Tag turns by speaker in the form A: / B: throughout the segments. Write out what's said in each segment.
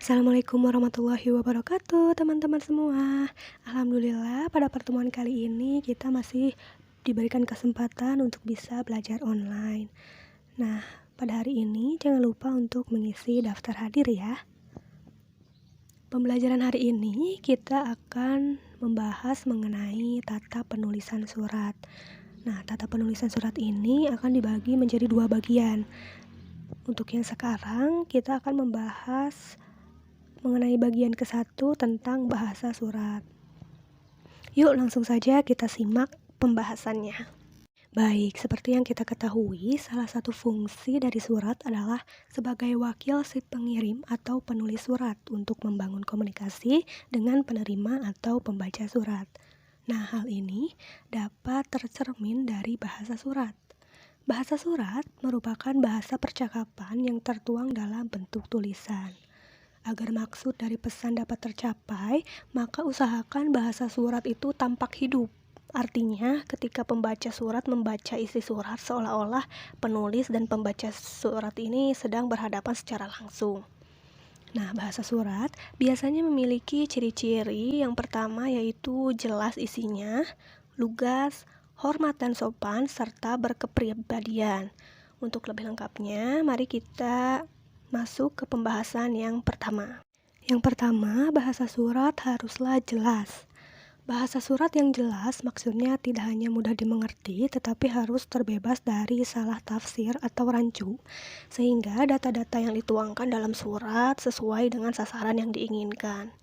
A: Assalamualaikum warahmatullahi wabarakatuh, teman-teman semua. Alhamdulillah, pada pertemuan kali ini kita masih diberikan kesempatan untuk bisa belajar online. Nah, pada hari ini jangan lupa untuk mengisi daftar hadir ya. Pembelajaran hari ini kita akan membahas mengenai tata penulisan surat. Nah, tata penulisan surat ini akan dibagi menjadi dua bagian. Untuk yang sekarang, kita akan membahas mengenai bagian ke-1 tentang bahasa surat. Yuk langsung saja kita simak pembahasannya. Baik, seperti yang kita ketahui, salah satu fungsi dari surat adalah sebagai wakil si pengirim atau penulis surat untuk membangun komunikasi dengan penerima atau pembaca surat. Nah, hal ini dapat tercermin dari bahasa surat. Bahasa surat merupakan bahasa percakapan yang tertuang dalam bentuk tulisan. Agar maksud dari pesan dapat tercapai, maka usahakan bahasa surat itu tampak hidup. Artinya, ketika pembaca surat membaca isi surat seolah-olah penulis dan pembaca surat ini sedang berhadapan secara langsung. Nah, bahasa surat biasanya memiliki ciri-ciri. Yang pertama yaitu jelas isinya, lugas, hormat dan sopan, serta berkepribadian. Untuk lebih lengkapnya, mari kita masuk ke pembahasan yang pertama. Yang pertama, bahasa surat haruslah jelas. Bahasa surat yang jelas maksudnya tidak hanya mudah dimengerti, tetapi harus terbebas dari salah tafsir atau rancu, sehingga data-data yang dituangkan dalam surat sesuai dengan sasaran yang diinginkan.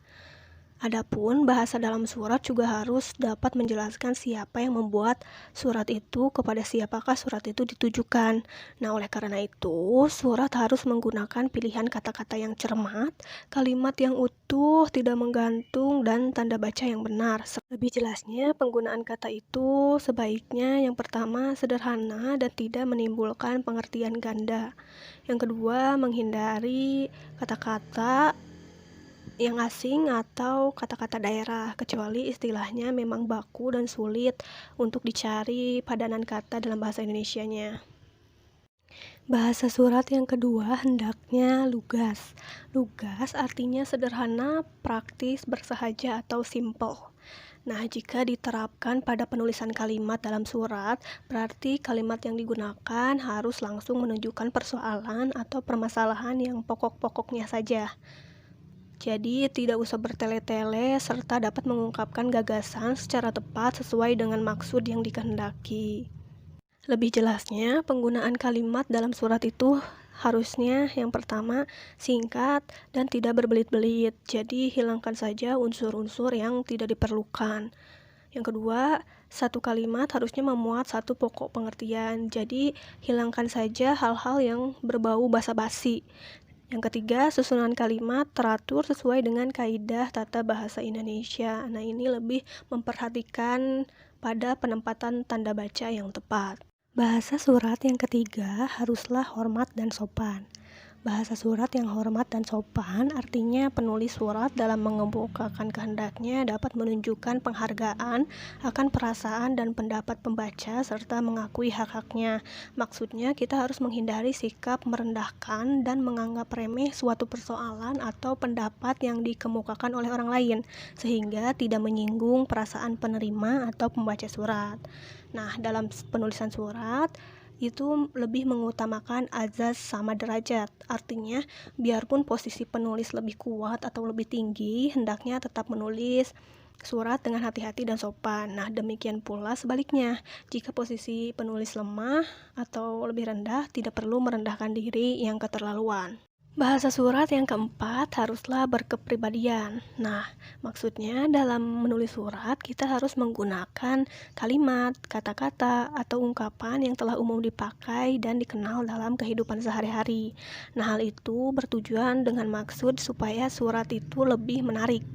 A: Adapun bahasa dalam surat juga harus dapat menjelaskan siapa yang membuat surat itu, kepada siapakah surat itu ditujukan. Nah, oleh karena itu, surat harus menggunakan pilihan kata-kata yang cermat, kalimat yang utuh, tidak menggantung, dan tanda baca yang benar. Lebih jelasnya, penggunaan kata itu sebaiknya yang pertama sederhana dan tidak menimbulkan pengertian ganda. Yang kedua, menghindari kata-kata yang asing atau kata-kata daerah, kecuali istilahnya memang baku dan sulit untuk dicari padanan kata dalam bahasa Indonesianya. Bahasa surat yang kedua hendaknya lugas. Lugas artinya sederhana, praktis, bersahaja, atau simple. Nah, jika diterapkan pada penulisan kalimat dalam surat, berarti kalimat yang digunakan harus langsung menunjukkan persoalan atau permasalahan yang pokok-pokoknya saja. Jadi, tidak usah bertele-tele serta dapat mengungkapkan gagasan secara tepat sesuai dengan maksud yang dikehendaki. Lebih jelasnya, penggunaan kalimat dalam surat itu harusnya yang pertama singkat dan tidak berbelit-belit. Jadi, hilangkan saja unsur-unsur yang tidak diperlukan. Yang kedua, satu kalimat harusnya memuat satu pokok pengertian. Jadi, hilangkan saja hal-hal yang berbau basa-basi. Yang ketiga, susunan kalimat teratur sesuai dengan kaidah tata bahasa Indonesia. Nah, ini lebih memperhatikan pada penempatan tanda baca yang tepat. Bahasa surat yang ketiga haruslah hormat dan sopan. Bahasa surat yang hormat dan sopan artinya penulis surat dalam mengemukakan kehendaknya dapat menunjukkan penghargaan akan perasaan dan pendapat pembaca serta mengakui hak-haknya. Maksudnya kita harus menghindari sikap merendahkan dan menganggap remeh suatu persoalan atau pendapat yang dikemukakan oleh orang lain, sehingga tidak menyinggung perasaan penerima atau pembaca surat. Nah, dalam penulisan surat itu lebih mengutamakan azas sama derajat. Artinya, biarpun posisi penulis lebih kuat atau lebih tinggi, hendaknya tetap menulis surat dengan hati-hati dan sopan. Nah, demikian pula sebaliknya. Jika posisi penulis lemah atau lebih rendah, tidak perlu merendahkan diri yang keterlaluan. Bahasa surat yang keempat haruslah berkepribadian. Nah, maksudnya dalam menulis surat kita harus menggunakan kalimat, kata-kata, atau ungkapan yang telah umum dipakai dan dikenal dalam kehidupan sehari-hari. Nah, hal itu bertujuan dengan maksud supaya surat itu lebih menarik.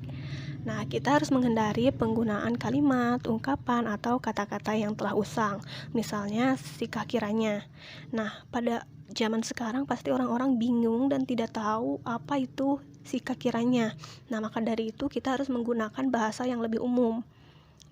A: Nah, kita harus menghindari penggunaan kalimat, ungkapan, atau kata-kata yang telah usang. Misalnya, sika kiranya. Nah, pada zaman sekarang pasti orang-orang bingung dan tidak tahu apa itu sika kiranya. Nah, maka dari itu kita harus menggunakan bahasa yang lebih umum.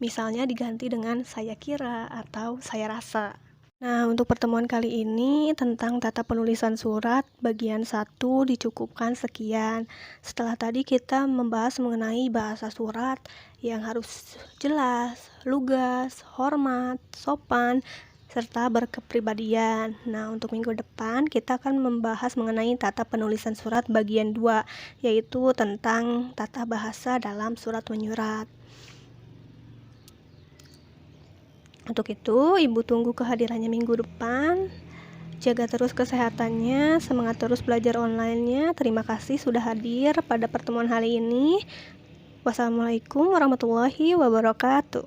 A: Misalnya diganti dengan saya kira atau saya rasa. Nah, untuk pertemuan kali ini tentang tata penulisan surat bagian 1 dicukupkan sekian. Setelah tadi kita membahas mengenai bahasa surat yang harus jelas, lugas, hormat, sopan, serta berkepribadian. Nah, untuk minggu depan kita akan membahas mengenai tata penulisan surat bagian 2, yaitu tentang tata bahasa dalam surat menyurat. Untuk itu, Ibu tunggu kehadirannya minggu depan. Jaga terus kesehatannya, semangat terus belajar online-nya. Terima kasih sudah hadir pada pertemuan hari ini. Wassalamualaikum warahmatullahi wabarakatuh.